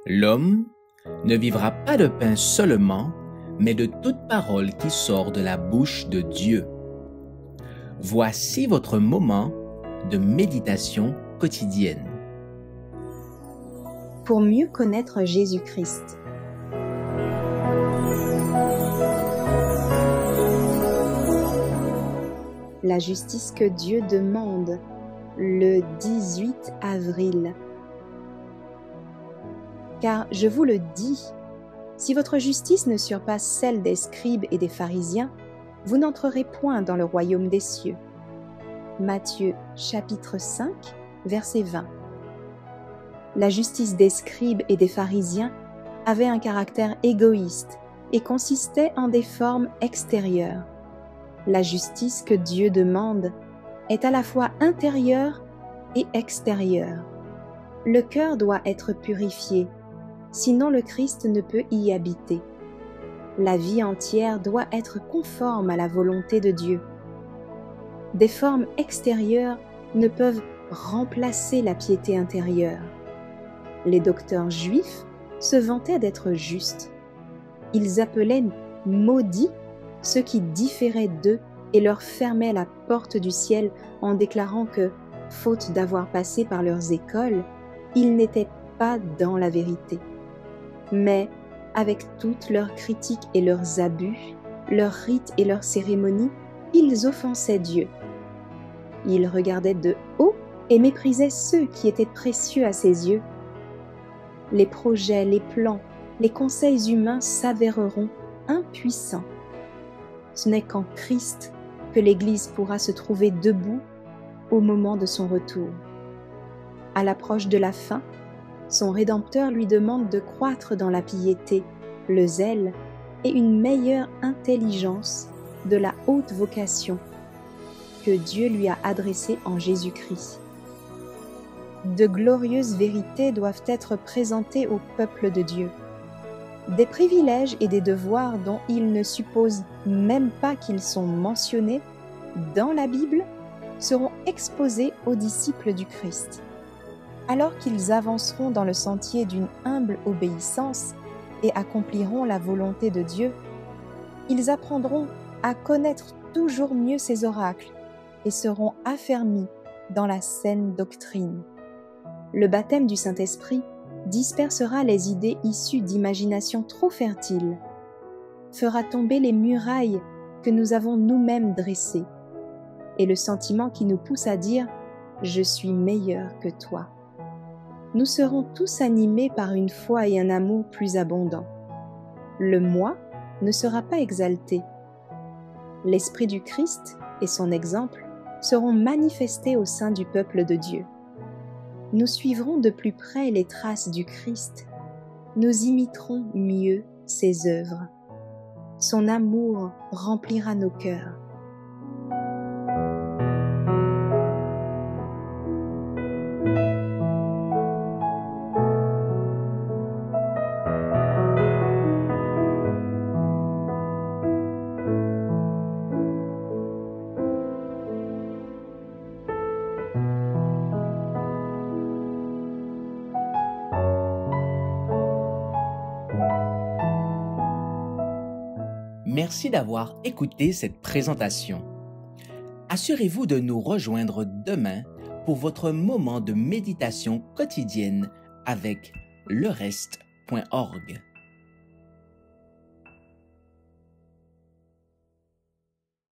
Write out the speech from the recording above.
L'homme ne vivra pas de pain seulement, mais de toute parole qui sort de la bouche de Dieu. Voici votre moment de méditation quotidienne. Pour mieux connaître Jésus-Christ. La justice que Dieu demande, le 18 avril. Car je vous le dis, si votre justice ne surpasse celle des scribes et des pharisiens, vous n'entrerez point dans le royaume des cieux. Matthieu chapitre 5, verset 20. La justice des scribes et des pharisiens avait un caractère égoïste et consistait en des formes extérieures. La justice que Dieu demande est à la fois intérieure et extérieure. Le cœur doit être purifié, sinon le Christ ne peut y habiter. La vie entière doit être conforme à la volonté de Dieu. Des formes extérieures ne peuvent remplacer la piété intérieure. Les docteurs juifs se vantaient d'être justes. Ils appelaient maudits ceux qui différaient d'eux et leur fermaient la porte du ciel en déclarant que, faute d'avoir passé par leurs écoles, ils n'étaient pas dans la vérité. Mais, avec toutes leurs critiques et leurs abus, leurs rites et leurs cérémonies, ils offensaient Dieu. Ils regardaient de haut et méprisaient ceux qui étaient précieux à ses yeux. Les projets, les plans, les conseils humains s'avéreront impuissants. Ce n'est qu'en Christ que l'Église pourra se trouver debout au moment de son retour. À l'approche de la fin, son Rédempteur lui demande de croître dans la piété, le zèle et une meilleure intelligence de la haute vocation que Dieu lui a adressée en Jésus-Christ. De glorieuses vérités doivent être présentées au peuple de Dieu. Des privilèges et des devoirs dont il ne suppose même pas qu'ils sont mentionnés dans la Bible seront exposés aux disciples du Christ. Alors qu'ils avanceront dans le sentier d'une humble obéissance et accompliront la volonté de Dieu, ils apprendront à connaître toujours mieux ses oracles et seront affermis dans la saine doctrine. Le baptême du Saint-Esprit dispersera les idées issues d'imaginations trop fertiles, fera tomber les murailles que nous avons nous-mêmes dressées, et le sentiment qui nous pousse à dire « Je suis meilleur que toi ». Nous serons tous animés par une foi et un amour plus abondants. Le moi ne sera pas exalté. L'Esprit du Christ et son exemple seront manifestés au sein du peuple de Dieu. Nous suivrons de plus près les traces du Christ. Nous imiterons mieux ses œuvres. Son amour remplira nos cœurs. Merci d'avoir écouté cette présentation. Assurez-vous de nous rejoindre demain pour votre moment de méditation quotidienne avec lereste.org.